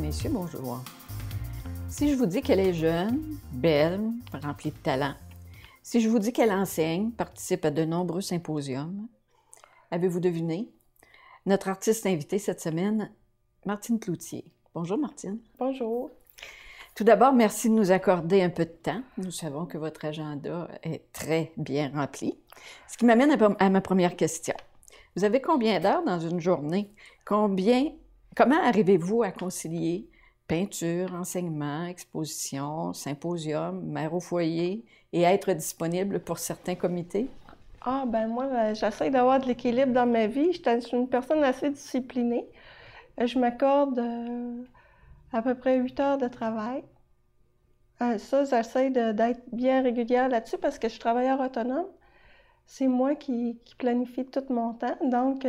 Messieurs, bonjour. Si je vous dis qu'elle est jeune, belle, remplie de talent, si je vous dis qu'elle enseigne, participe à de nombreux symposiums, avez-vous deviné? Notre artiste invitée cette semaine, Martine Cloutier. Bonjour Martine. Bonjour. Tout d'abord, merci de nous accorder un peu de temps. Nous savons que votre agenda est très bien rempli. Ce qui m'amène à ma première question. Vous avez combien d'heures dans une journée? Comment arrivez-vous à concilier peinture, enseignement, exposition, symposium, mère au foyer et être disponible pour certains comités? Moi, j'essaie d'avoir de l'équilibre dans ma vie. Je suis une personne assez disciplinée. Je m'accorde à peu près 8 heures de travail. Ça, j'essaie d'être bien régulière là-dessus parce que je suis travailleur autonome. C'est moi qui planifie tout mon temps. Donc,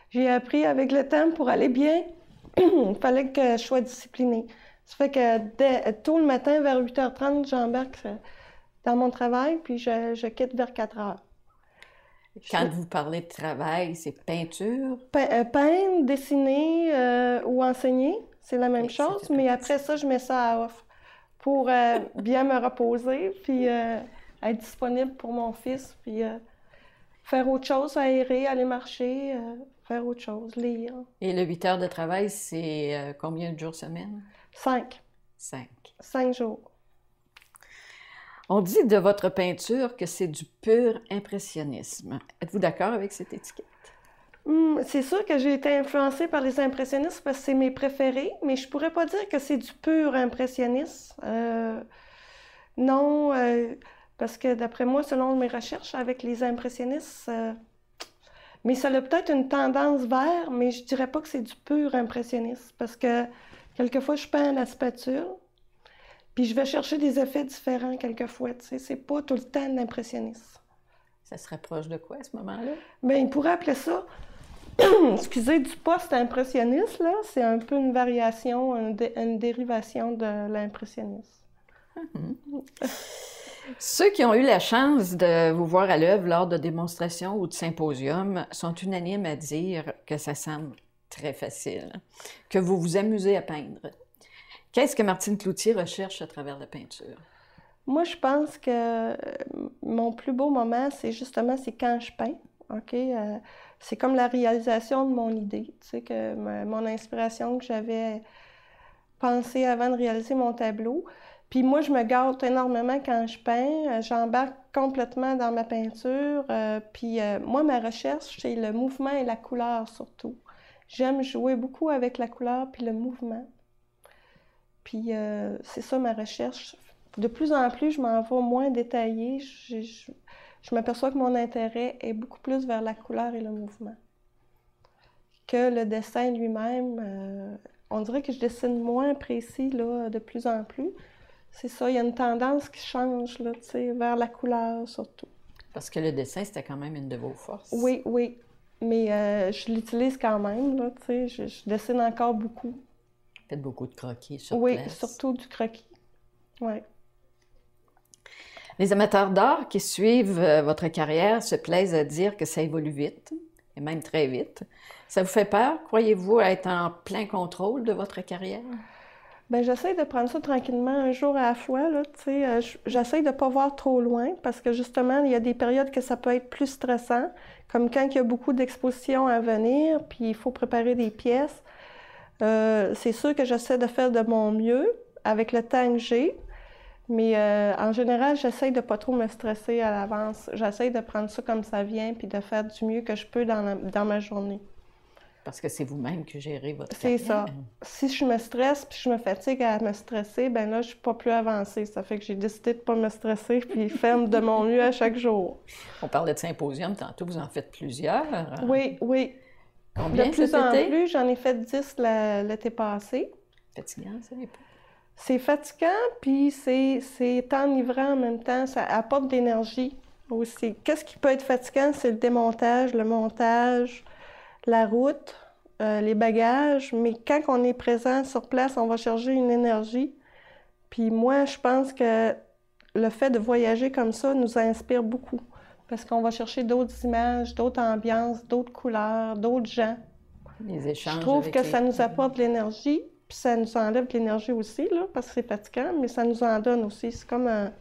j'ai appris avec le temps pour aller bien, il fallait que je sois disciplinée. Ça fait que tôt le matin, vers 8h30, j'embarque dans mon travail, puis je quitte vers 4h. Quand vous parlez de travail, c'est peinture? Peindre, dessiner ou enseigner, c'est la même chose, mais après ça, je mets ça à off pour bien me reposer, puis être disponible pour mon fils, puis faire autre chose, aérer, aller marcher, faire autre chose, lire. Et le 8 heures de travail, c'est combien de jours semaine? 5. 5. 5 jours. On dit de votre peinture que c'est du pur impressionnisme. Êtes-vous d'accord avec cette étiquette? C'est sûr que j'ai été influencée par les impressionnistes parce que c'est mes préférés, mais je pourrais pas dire que c'est du pur impressionnisme. Non, parce que d'après moi, selon mes recherches avec les impressionnistes, mais ça a peut-être une tendance vers, mais je dirais pas que c'est du pur impressionnisme parce que quelquefois je peins à la spatule, puis je vais chercher des effets différents quelquefois, tu sais, c'est pas tout le temps de l'impressionnisme. Ça se rapproche de quoi à ce moment-là? Bien, on pourrait appeler ça, excusez, du post-impressionniste, là. C'est un peu une variation, une dérivation de l'impressionniste. Ceux qui ont eu la chance de vous voir à l'œuvre lors de démonstrations ou de symposiums sont unanimes à dire que ça semble très facile, que vous vous amusez à peindre. Qu'est-ce que Martine Cloutier recherche à travers la peinture? Moi, je pense que mon plus beau moment, c'est quand je peins, OK? C'est comme la réalisation de mon idée, tu sais, que mon inspiration que j'avais pensée avant de réaliser mon tableau. Puis moi, je me gâte énormément quand je peins. J'embarque complètement dans ma peinture. Moi, ma recherche, c'est le mouvement et la couleur surtout. J'aime jouer beaucoup avec la couleur puis le mouvement. Puis c'est ça ma recherche. De plus en plus, je m'en vais moins détaillée. Je m'aperçois que mon intérêt est beaucoup plus vers la couleur et le mouvement que le dessin lui-même. On dirait que je dessine moins précis là, de plus en plus. C'est ça, il y a une tendance qui change là, tu sais, vers la couleur surtout. Parce que le dessin, c'était quand même une de vos forces. Oui, oui. Mais je l'utilise quand même, là, tu sais, je dessine encore beaucoup. Faites beaucoup de croquis sur place. Oui, surtout du croquis. Oui. Les amateurs d'art qui suivent votre carrière se plaisent à dire que ça évolue vite, et même très vite. Ça vous fait peur? Croyez-vous être en plein contrôle de votre carrière? Bien, j'essaie de prendre ça tranquillement, un jour à la fois, là, tu sais. J'essaie de ne pas voir trop loin, parce que justement, il y a des périodes que ça peut être plus stressant, comme quand il y a beaucoup d'expositions à venir, puis il faut préparer des pièces. C'est sûr que j'essaie de faire de mon mieux avec le temps que j'ai, mais en général, j'essaie de ne pas trop me stresser à l'avance. J'essaie de prendre ça comme ça vient, puis de faire du mieux que je peux dans ma journée. Parce que c'est vous-même qui gérez votre carrière. C'est ça. Si je me stresse puis je me fatigue à me stresser, ben là, je suis pas plus avancée. Ça fait que j'ai décidé de pas me stresser puis faire de mon mieux à chaque jour. On parlait de symposium tantôt, vous en faites plusieurs. Oui, oui. Combien de plus cet été? En plus, j'en ai fait 10 l'été passé. Fatigant, ça n'est pas? C'est fatigant, puis c'est enivrant en même temps. Ça apporte de l'énergie aussi. Qu'est-ce qui peut être fatigant? C'est le démontage, le montage, la route, les bagages. Mais quand on est présent sur place, on va chercher une énergie. Puis moi, je pense que le fait de voyager comme ça nous inspire beaucoup. Parce qu'on va chercher d'autres images, d'autres ambiances, d'autres couleurs, d'autres gens. Les échanges. Je trouve que ça nous apporte de l'énergie. puis ça nous enlève de l'énergie aussi, là, parce que c'est fatigant, mais ça nous en donne aussi. C'est comme un...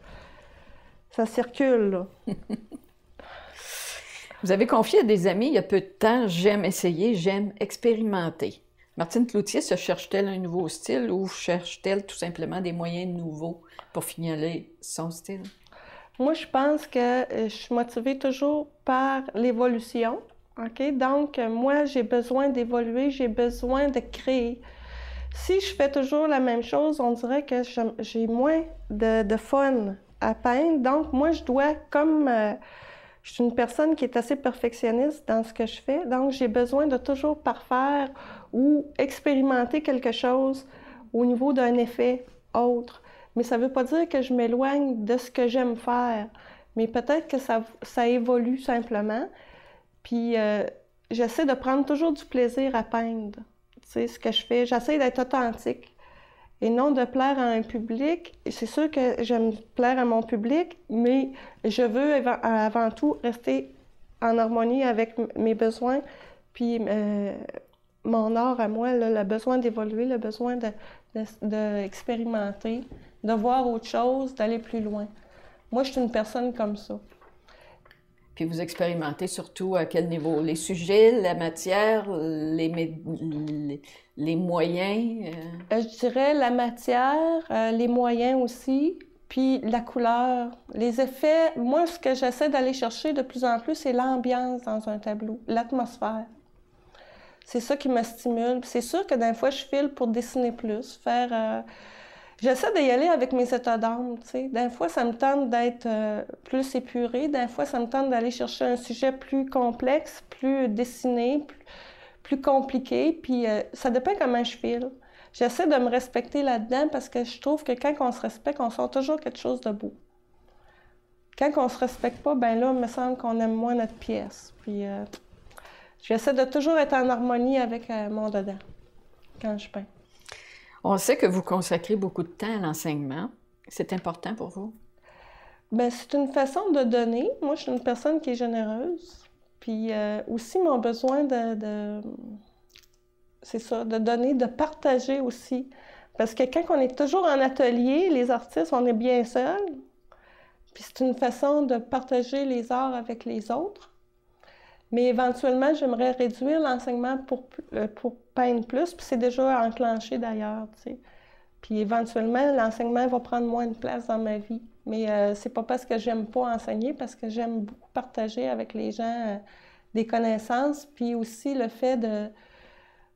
Ça circule, là. Vous avez confié à des amis il y a peu de temps, j'aime essayer, j'aime expérimenter. Martine Cloutier se cherche-t-elle un nouveau style ou cherche-t-elle tout simplement des moyens nouveaux pour signaler son style? Moi, je pense que je suis motivée toujours par l'évolution, OK? Donc, moi, j'ai besoin d'évoluer, j'ai besoin de créer. Si je fais toujours la même chose, on dirait que j'ai moins de fun à peindre. Donc, moi, je dois, comme je suis une personne qui est assez perfectionniste dans ce que je fais, donc j'ai besoin de toujours parfaire ou expérimenter quelque chose au niveau d'un effet autre. Mais ça ne veut pas dire que je m'éloigne de ce que j'aime faire. Mais peut-être que ça évolue simplement. Puis j'essaie de prendre toujours du plaisir à peindre. Tu sais, ce que je fais, j'essaie d'être authentique et non de plaire à un public. C'est sûr que j'aime plaire à mon public, mais je veux avant tout rester en harmonie avec mes besoins, puis mon art à moi, là, le besoin d'évoluer, le besoin d'expérimenter, de voir autre chose, d'aller plus loin. Moi, je suis une personne comme ça. Puis vous expérimentez surtout à quel niveau? Les sujets, la matière, les moyens? Je dirais la matière, les moyens aussi, puis la couleur, les effets. Moi, ce que j'essaie d'aller chercher de plus en plus, c'est l'ambiance dans un tableau, l'atmosphère. C'est ça qui me stimule. C'est sûr que des fois, je file pour dessiner plus, faire... J'essaie d'y aller avec mes états d'âme, tu sais. Des fois, ça me tente d'être plus épurée. Des fois, ça me tente d'aller chercher un sujet plus complexe, plus dessiné, plus compliqué. Puis ça dépend comment je file. J'essaie de me respecter là-dedans parce que je trouve que quand on se respecte, on sort toujours quelque chose de beau. Quand on se respecte pas, ben là, il me semble qu'on aime moins notre pièce. Puis j'essaie de toujours être en harmonie avec mon dedans quand je peins. On sait que vous consacrez beaucoup de temps à l'enseignement. C'est important pour vous? Bien, c'est une façon de donner. Moi, je suis une personne qui est généreuse. Puis aussi, mon besoin c'est ça, de donner, de partager aussi. Parce que quand on est toujours en atelier, les artistes, on est bien seuls. Puis c'est une façon de partager les arts avec les autres. Mais éventuellement, j'aimerais réduire l'enseignement pour peindre plus, puis c'est déjà enclenché d'ailleurs, tu sais. Puis éventuellement, l'enseignement va prendre moins de place dans ma vie. Mais c'est pas parce que j'aime pas enseigner, parce que j'aime beaucoup partager avec les gens des connaissances, puis aussi le fait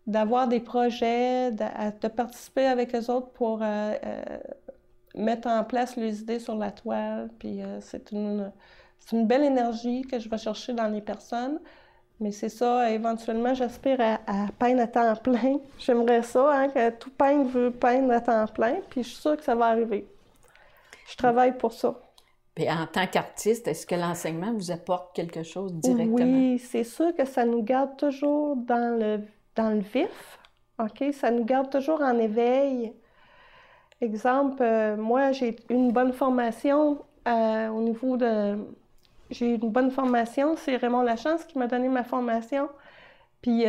d'avoir des projets, de participer avec eux autres pour mettre en place les idées sur la toile. Puis c'est une belle énergie que je vais chercher dans les personnes. Mais c'est ça, éventuellement, j'aspire à peindre à temps plein. J'aimerais ça, hein, que tout peintre veut peindre à temps plein, puis je suis sûre que ça va arriver. Je travaille pour ça. Puis en tant qu'artiste, est-ce que l'enseignement vous apporte quelque chose directement? Oui, c'est sûr que ça nous garde toujours dans le vif, OK? Ça nous garde toujours en éveil. Exemple, moi, j'ai une bonne formation au niveau de... J'ai une bonne formation, c'est Raymond Lachance qui m'a donné ma formation. Puis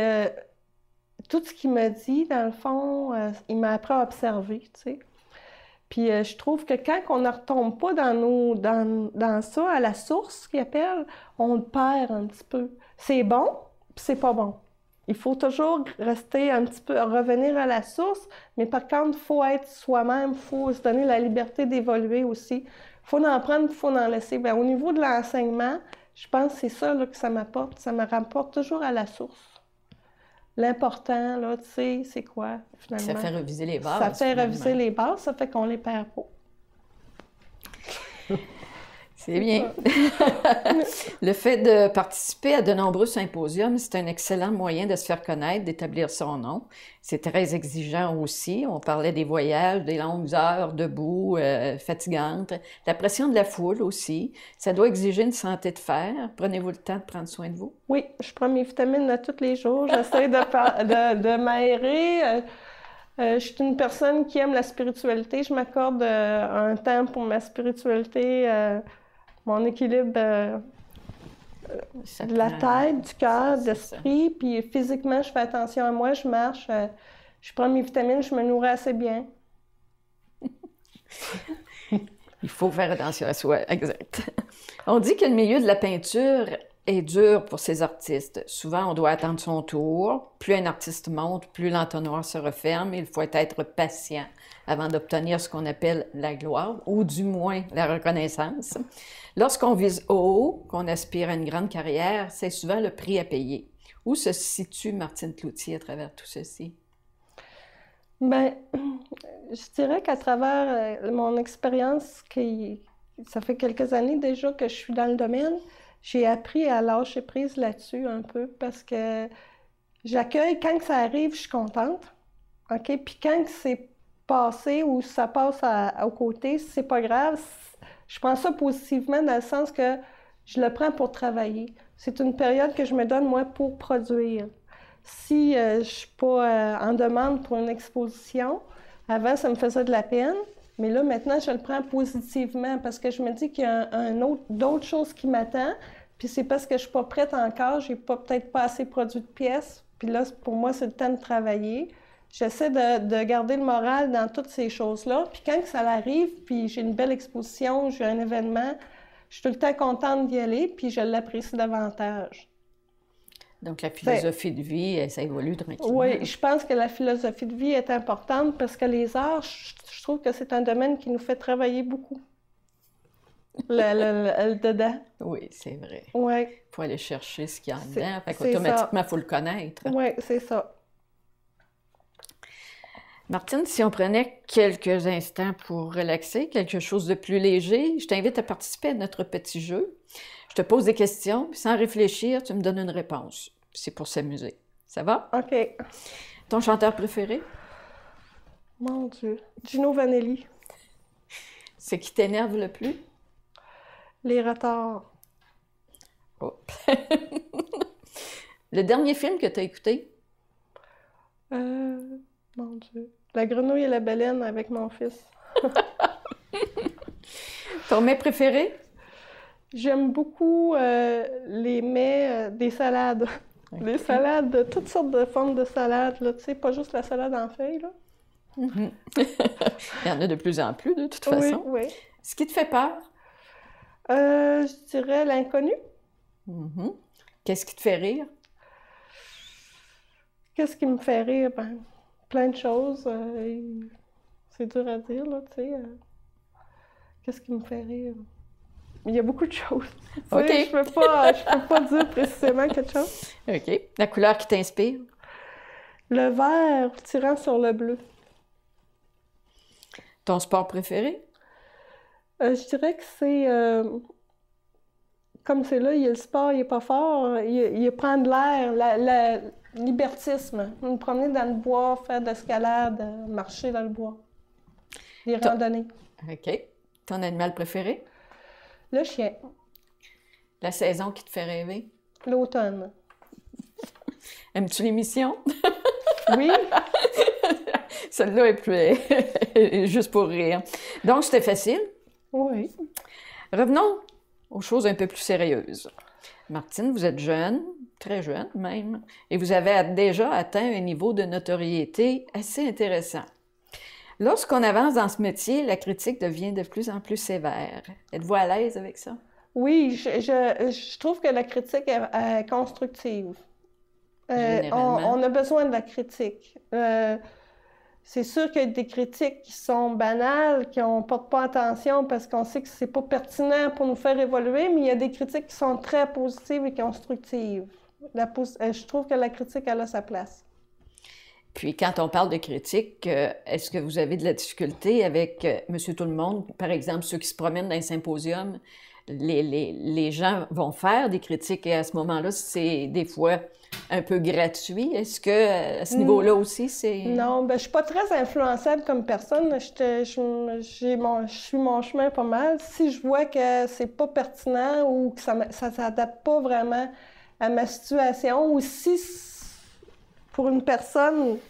tout ce qu'il m'a dit, dans le fond, il m'a appris à observer, tu sais. Puis je trouve que quand on ne retombe pas dans ça, à la source qu'il appelle, on le perd un petit peu. C'est bon, puis c'est pas bon. Il faut toujours rester un petit peu, revenir à la source, mais par contre, il faut être soi-même, il faut se donner la liberté d'évoluer aussi. Il faut en prendre, il faut en laisser. Bien, au niveau de l'enseignement, je pense que c'est ça là, que ça m'apporte. Ça me rapporte toujours à la source. L'important, là, tu sais, c'est quoi, finalement? Ça fait reviser les bases. Ça fait reviser les bases, ça fait qu'on les perd pas. C'est bien. Le fait de participer à de nombreux symposiums, c'est un excellent moyen de se faire connaître, d'établir son nom. C'est très exigeant aussi. On parlait des voyages, des longues heures debout, fatigantes. La pression de la foule aussi. Ça doit exiger une santé de fer. Prenez-vous le temps de prendre soin de vous? Oui, je prends mes vitamines tous les jours. J'essaie de m'aérer. Je suis une personne qui aime la spiritualité. Je m'accorde un temps pour ma spiritualité. Mon équilibre de la tête, du cœur, de l'esprit. Puis physiquement, je fais attention à moi, je marche, je prends mes vitamines, je me nourris assez bien. Il faut faire attention à soi, exact. On dit que le milieu de la peinture est dur pour ces artistes. Souvent, on doit attendre son tour. Plus un artiste monte, plus l'entonnoir se referme. Il faut être patient avant d'obtenir ce qu'on appelle la gloire, ou du moins la reconnaissance. Lorsqu'on vise haut, qu'on aspire à une grande carrière, c'est souvent le prix à payer. Où se situe Martine Cloutier à travers tout ceci? Bien, je dirais qu'à travers mon expérience, ça fait quelques années déjà que je suis dans le domaine, j'ai appris à lâcher prise là-dessus un peu parce que j'accueille quand que ça arrive, je suis contente. OK? Puis quand que c'est passé ou ça passe au côté, c'est pas grave. Je prends ça positivement dans le sens que je le prends pour travailler. C'est une période que je me donne, moi, pour produire. Si je ne suis pas en demande pour une exposition, avant, ça me faisait de la peine, mais là, maintenant, je le prends positivement parce que je me dis qu'il y a d'autres choses qui m'attendent, puis c'est parce que je ne suis pas prête encore, je n'ai peut-être pas assez produit de pièces, puis là, pour moi, c'est le temps de travailler. J'essaie de garder le moral dans toutes ces choses-là, puis quand ça arrive, puis j'ai une belle exposition, j'ai un événement, je suis tout le temps contente d'y aller, puis je l'apprécie davantage. Donc, la philosophie de vie, ça évolue tranquillement. Oui, je pense que la philosophie de vie est importante parce que les arts, je trouve que c'est un domaine qui nous fait travailler beaucoup. Le dedans. Oui, c'est vrai. Oui. Il faut aller chercher ce qu'il y a en dedans. Fait qu'automatiquement, il faut le connaître. Oui, c'est ça. Martine, si on prenait quelques instants pour relaxer, quelque chose de plus léger, je t'invite à participer à notre petit jeu. Je te pose des questions, puis sans réfléchir, tu me donnes une réponse. C'est pour s'amuser. Ça va? OK. Ton chanteur préféré? Mon Dieu. Gino Vanelli. Ce qui t'énerve le plus? Les retards. Oh. Le dernier film que tu as écouté? Mon Dieu. La grenouille et la baleine avec mon fils. Ton mets préféré? J'aime beaucoup les mets des salades. Okay. Les salades, de toutes sortes de formes de salades, là, tu sais, pas juste la salade en feuilles, là. Mm-hmm. Il y en a de plus en plus, de toute façon. Oui, oui. Ce qui te fait peur? Je dirais l'inconnu. Mm-hmm. Qu'est-ce qui te fait rire? Qu'est-ce qui me fait rire? Ben, plein de choses. C'est dur à dire, là, tu sais. Qu'est-ce qui me fait rire? Il y a beaucoup de choses. OK. Je peux pas dire précisément quelque chose. OK. La couleur qui t'inspire? Le vert tirant sur le bleu. Ton sport préféré? Je dirais que c'est... comme c'est là, il y a le sport, il n'est pas fort, il prend de l'air, le libertisme. Me promener dans le bois, faire de l'escalade, marcher dans le bois. Les randonnées. OK. Ton animal préféré? Le chien. La saison qui te fait rêver? L'automne. Aimes-tu l'émission? Oui. Celle-là est juste pour rire. Donc, c'était facile? Oui. Revenons aux choses un peu plus sérieuses. Martine, vous êtes jeune, très jeune même, et vous avez déjà atteint un niveau de notoriété assez intéressant. Lorsqu'on avance dans ce métier, la critique devient de plus en plus sévère. Êtes-vous à l'aise avec ça? Oui, je trouve que la critique est constructive. On a besoin de la critique. C'est sûr qu'il y a des critiques qui sont banales, qui ne portent pas attention parce qu'on sait que c'est pas pertinent pour nous faire évoluer, mais il y a des critiques qui sont très positives et constructives. Je trouve que la critique, elle a sa place. Puis, quand on parle de critique, est-ce que vous avez de la difficulté avec Monsieur Tout-le-Monde? Par exemple, ceux qui se promènent dans un symposium, les gens vont faire des critiques et à ce moment-là, c'est des fois un peu gratuit. Est-ce que à ce niveau-là aussi, c'est... Non, ben je suis pas très influençable comme personne. Je suis mon chemin pas mal. Si je vois que c'est pas pertinent ou que ça s'adapte pas vraiment à ma situation, ou si pour une personne, tu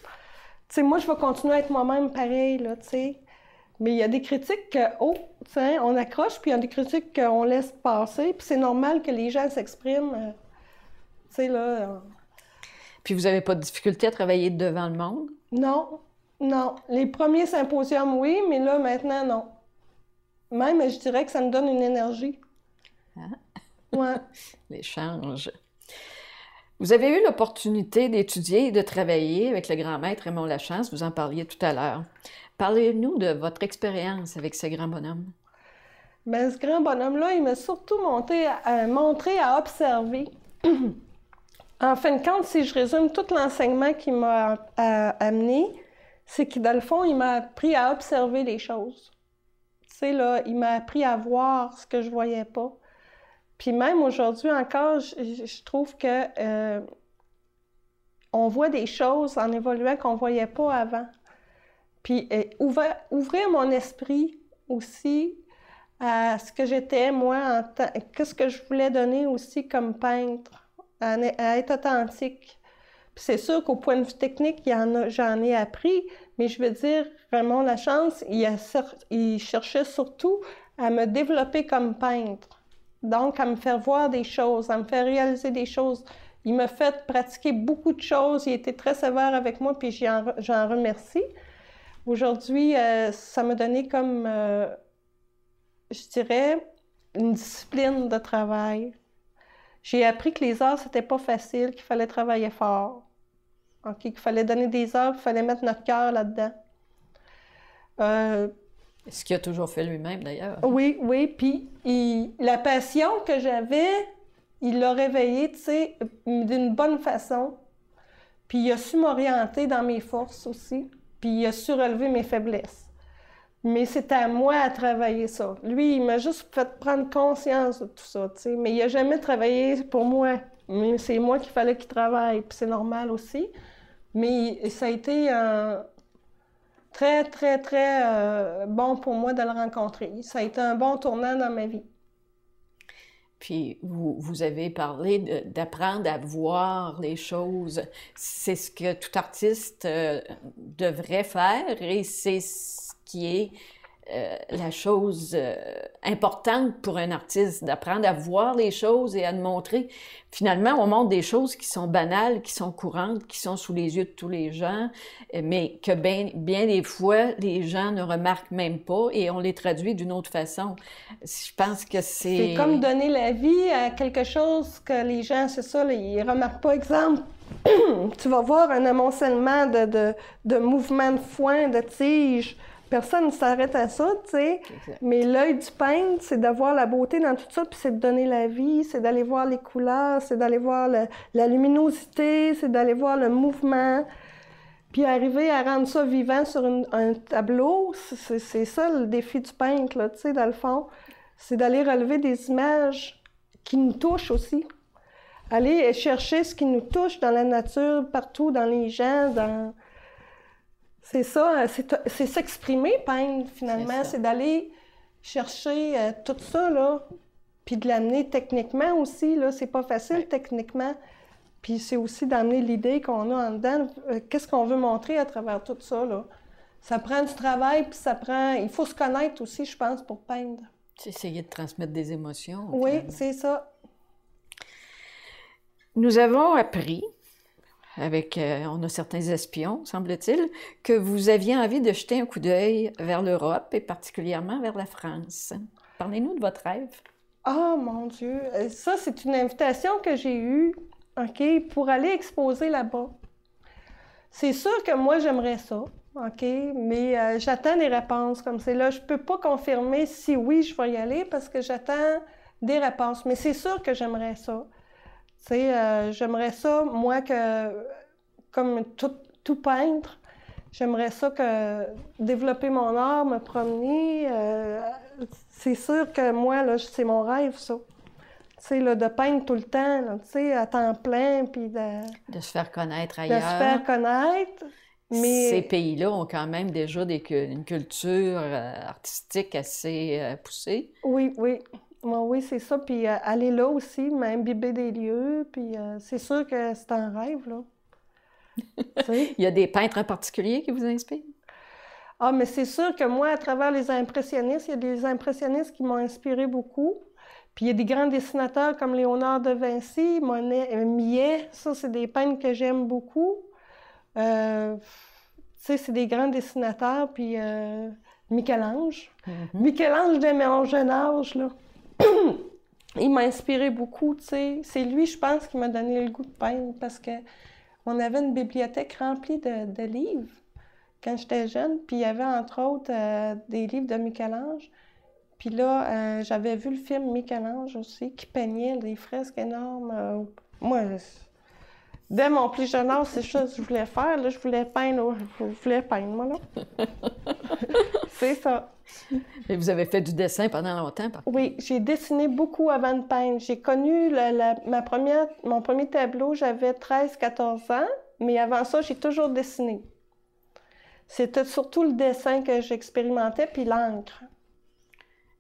sais, moi, je vais continuer à être moi-même pareil, là, tu sais. Mais il y a des critiques que, on accroche, puis il y a des critiques qu'on laisse passer, puis c'est normal que les gens s'expriment, tu sais, là. Puis vous n'avez pas de difficulté à travailler devant le monde? Non, non. Les premiers symposiums, oui, mais là, maintenant, non. Même, je dirais que ça me donne une énergie. Hein? Ouais. L'échange. Vous avez eu l'opportunité d'étudier et de travailler avec le grand maître Raymond Lachance, vous en parliez tout à l'heure. Parlez-nous de votre expérience avec ce grand bonhomme. Bien, ce grand bonhomme-là, il m'a surtout montré à observer. En fin de compte, si je résume tout l'enseignement qu'il m'a amené, c'est que dans le fond, il m'a appris à observer les choses. Tu sais, là, il m'a appris à voir ce que je voyais pas. Puis même aujourd'hui encore, je trouve que on voit des choses en évoluant qu'on ne voyait pas avant. Puis ouvrir mon esprit aussi à ce que j'étais, moi, qu'est-ce que je voulais donner aussi comme peintre, à être authentique. Puis c'est sûr qu'au point de vue technique, j'en ai appris, mais je veux dire, Raymond Lachance, il cherchait surtout à me développer comme peintre. Donc, à me faire voir des choses, à me faire réaliser des choses. Il m'a fait pratiquer beaucoup de choses. Il était très sévère avec moi, puis j'en remercie. Aujourd'hui, ça m'a donné comme, je dirais, une discipline de travail. J'ai appris que les heures, c'était pas facile, qu'il fallait travailler fort. Okay? Qu'il fallait donner des heures, qu'il fallait mettre notre cœur là-dedans. Ce qu'il a toujours fait lui-même, d'ailleurs. Oui, oui. Puis la passion que j'avais, il l'a réveillée, tu sais, d'une bonne façon. Puis il a su m'orienter dans mes forces aussi. Puis il a su relever mes faiblesses. Mais c'est à moi à travailler ça. Lui, il m'a juste fait prendre conscience de tout ça, tu sais. Mais il n'a jamais travaillé pour moi. Mais c'est moi qu'il fallait qu'il travaille, puis c'est normal aussi. Mais ça a été très, très, très bon pour moi de le rencontrer. Ça a été un bon tournant dans ma vie. Puis, vous avez parlé d'apprendre à voir les choses. C'est ce que tout artiste devrait faire et c'est ce qui est la chose importante pour un artiste, d'apprendre à voir les choses et à le montrer. Finalement, on montre des choses qui sont banales, qui sont courantes, qui sont sous les yeux de tous les gens, mais que bien des fois, les gens ne remarquent même pas et on les traduit d'une autre façon. Je pense que c'est... C'est comme donner la vie à quelque chose que les gens, c'est ça, là, ils remarquent pas. Exemple, tu vas voir un amoncellement de mouvements de foin, de tiges. Personne ne s'arrête à ça, tu sais. Mais l'œil du peintre, c'est de voir la beauté dans tout ça, puis c'est de donner la vie, c'est d'aller voir les couleurs, c'est d'aller voir la luminosité, c'est d'aller voir le mouvement. Puis arriver à rendre ça vivant sur un tableau, c'est ça le défi du peintre, là, tu sais, dans le fond. C'est d'aller relever des images qui nous touchent aussi. Aller chercher ce qui nous touche dans la nature, partout, dans les gens, dans... C'est ça, c'est s'exprimer, peindre, finalement. C'est d'aller chercher tout ça, là, puis de l'amener techniquement aussi, là. C'est pas facile, techniquement. Puis c'est aussi d'amener l'idée qu'on a en dedans. Qu'est-ce qu'on veut montrer à travers tout ça, là? Ça prend du travail, puis ça prend... Il faut se connaître aussi, je pense, pour peindre. C'est essayer de transmettre des émotions. Oui, finalement. c'est ça. Nous avons appris... on a certains espions, semble-t-il, que vous aviez envie de jeter un coup d'œil vers l'Europe et particulièrement vers la France. Parlez-nous de votre rêve. Ah, mon Dieu! Ça, c'est une invitation que j'ai eue, OK, pour aller exposer là-bas. C'est sûr que moi, j'aimerais ça, OK, mais j'attends des réponses comme c'est là. Je peux pas confirmer si oui, je vais y aller parce que j'attends des réponses, mais c'est sûr que j'aimerais ça. Tu sais, j'aimerais ça, moi, comme tout peintre, j'aimerais ça développer mon art, me promener. C'est sûr que moi, là, c'est mon rêve, ça. Tu sais, là, de peindre tout le temps, là, tu sais, à temps plein, puis de se faire connaître ailleurs. De se faire connaître. Mais... Ces pays-là ont quand même déjà une culture artistique assez poussée. Oui, oui. Oui, c'est ça. Puis aller là aussi, m'imbiber des lieux. Puis c'est sûr que c'est un rêve, là. Il y a des peintres en particulier qui vous inspirent? Ah, mais c'est sûr que moi, à travers les impressionnistes, il y a des impressionnistes qui m'ont inspiré beaucoup. Puis il y a des grands dessinateurs comme Léonard de Vinci, Monet, Millet. Ça, c'est des peintres que j'aime beaucoup. sais, c'est des grands dessinateurs, puis Michel-Ange. Mhm. Michel-Ange de mon jeune âge, là. Il m'a inspiré beaucoup, tu sais. C'est lui, je pense, qui m'a donné le goût de peindre, parce que on avait une bibliothèque remplie de livres quand j'étais jeune, puis il y avait, entre autres, des livres de Michel-Ange. Puis là, j'avais vu le film Michel-Ange aussi, qui peignait des fresques énormes. Moi, dès mon plus jeune âge, c'est ça que je voulais faire. Là, je voulais peindre, moi, là. C'est ça. Et vous avez fait du dessin pendant longtemps? Oui, j'ai dessiné beaucoup avant de peindre. J'ai connu mon premier tableau, j'avais 13-14 ans, mais avant ça, j'ai toujours dessiné. C'était surtout le dessin que j'expérimentais, puis l'encre.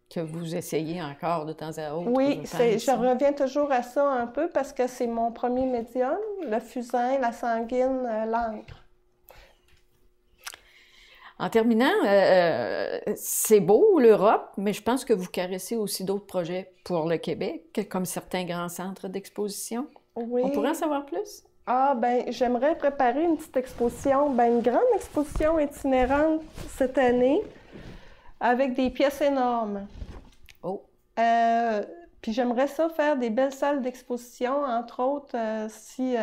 Que vous essayez encore de temps à autre? Oui, je pense. reviens toujours à ça un peu parce que c'est mon premier médium, le fusain, la sanguine, l'encre. En terminant, c'est beau l'Europe, mais je pense que vous caressez aussi d'autres projets pour le Québec, comme certains grands centres d'exposition. Oui. On pourrait en savoir plus? Ah, ben, j'aimerais préparer une petite exposition, ben, une grande exposition itinérante cette année avec des pièces énormes. Oh! Puis j'aimerais ça faire des belles salles d'exposition, entre autres, si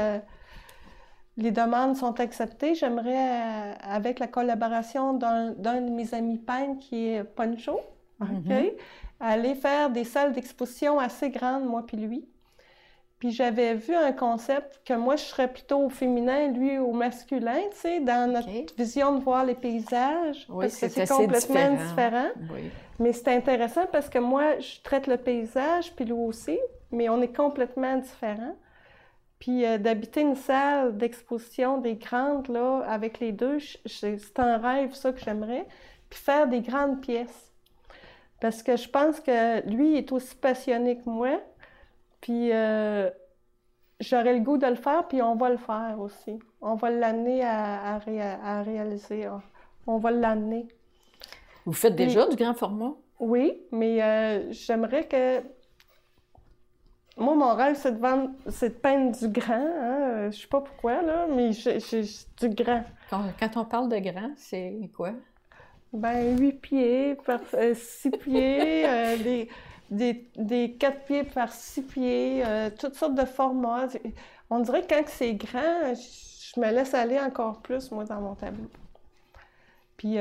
les demandes sont acceptées, j'aimerais, avec la collaboration d'un de mes amis peintres qui est Poncho, aller faire des salles d'exposition assez grandes, moi puis lui. Puis j'avais vu un concept que moi, je serais plutôt au féminin, lui au masculin, tu sais, dans notre vision de voir les paysages, Oui, parce que c'est complètement différent. Oui. Mais c'est intéressant parce que moi, je traite le paysage, puis lui aussi, mais on est complètement différents. Puis d'habiter une salle d'exposition des grandes, là, avec les deux, c'est un rêve, ça, que j'aimerais. Puis faire des grandes pièces. Parce que je pense que lui est aussi passionné que moi. Puis j'aurais le goût de le faire, puis on va le faire aussi. On va l'amener à réaliser. On va l'amener. Vous faites déjà du grand format? Oui, mais j'aimerais que... Moi, mon rêve, c'est de peindre du grand. Hein? Je sais pas pourquoi, là, mais du grand. Quand on parle de grand, c'est quoi? Ben, 8 pieds par 6 pieds, des 4 pieds par 6 pieds, toutes sortes de formats. On dirait que quand c'est grand, je me laisse aller encore plus, moi, dans mon tableau. Puis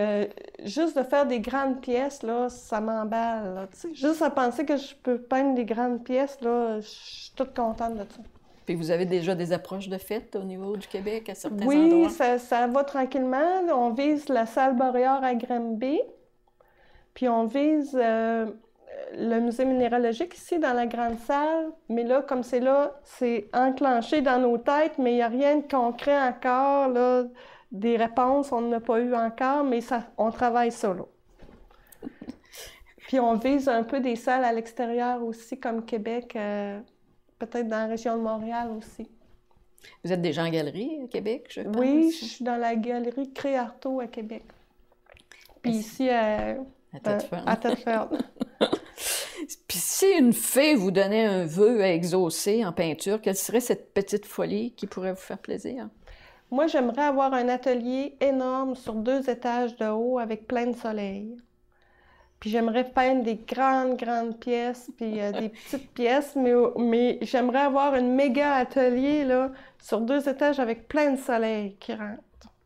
juste de faire des grandes pièces, là, ça m'emballe, là, tu sais. Juste à penser que je peux peindre des grandes pièces, là, je suis toute contente de ça. Puis vous avez déjà des approches de fêtes au niveau du Québec à certains endroits? Oui, ça va tranquillement. On vise la salle Boréal à Granby. Puis on vise le musée minéralogique ici dans la grande salle. Mais là, comme c'est là, c'est enclenché dans nos têtes, mais il n'y a rien de concret encore, là. Des réponses, on n'en a pas eu encore, mais on travaille ça, là. Puis on vise un peu des salles à l'extérieur aussi, comme Québec, peut-être dans la région de Montréal aussi. Vous êtes déjà en galerie à Québec, je pense? Oui, je suis dans la galerie Créarto à Québec. Puis ici, à Thetford. Puis si une fée vous donnait un vœu à exaucer en peinture, quelle serait cette petite folie qui pourrait vous faire plaisir? Moi, j'aimerais avoir un atelier énorme sur 2 étages de haut avec plein de soleil. Puis j'aimerais peindre des grandes pièces, puis des petites pièces, mais j'aimerais avoir une méga atelier, là, sur 2 étages avec plein de soleil qui rentre.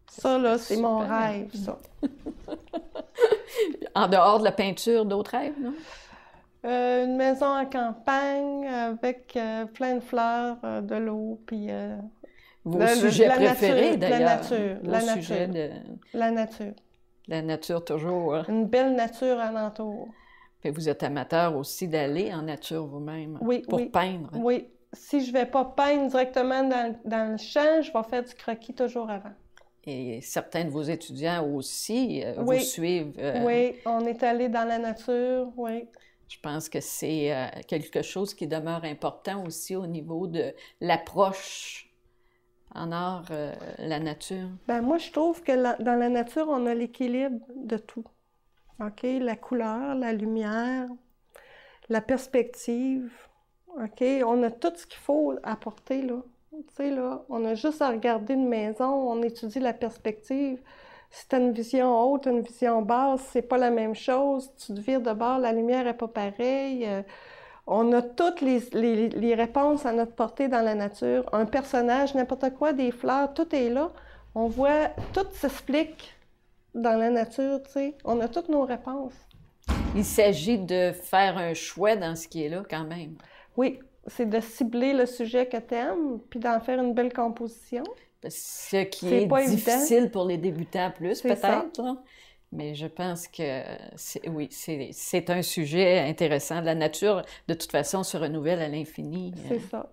Ça, là, c'est mon rêve, ça. En dehors de la peinture, d'autres rêves, non? Une maison en campagne avec plein de fleurs, de l'eau, puis... Vos sujets préférés, d'ailleurs. La nature. La nature. La nature, toujours. Une belle nature alentour. Puis vous êtes amateur aussi d'aller en nature vous-même pour peindre. Oui. Si je ne vais pas peindre directement dans le champ, je vais faire du croquis toujours avant. Et certains de vos étudiants aussi vous suivent. Oui, on est allé dans la nature, oui. Je pense que c'est quelque chose qui demeure important aussi au niveau de l'approche en art, la nature. Ben moi, je trouve que dans la nature, on a l'équilibre de tout. OK? La couleur, la lumière, la perspective. OK? On a tout ce qu'il faut apporter, là. Tu sais, là, on a juste à regarder une maison, on étudie la perspective. Si tu as une vision haute, une vision basse, c'est pas la même chose. Tu te vires de bord, la lumière n'est pas pareille. On a toutes les réponses à notre portée dans la nature. Un personnage, n'importe quoi, des fleurs, tout est là. On voit, tout s'explique dans la nature, tu sais. On a toutes nos réponses. Il s'agit de faire un choix dans ce qui est là, quand même. Oui, c'est de cibler le sujet que tu aimes, puis d'en faire une belle composition. Ce qui est difficile pour les débutants plus, peut-être. Mais je pense que, oui, c'est un sujet intéressant. La nature, de toute façon, se renouvelle à l'infini. C'est ça.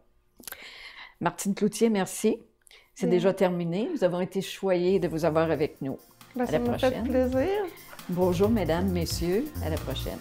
Martine Cloutier, merci. C'est déjà terminé. Nous avons été choyés de vous avoir avec nous. À la prochaine. Ça m'a fait plaisir. Bonjour, mesdames, messieurs. À la prochaine.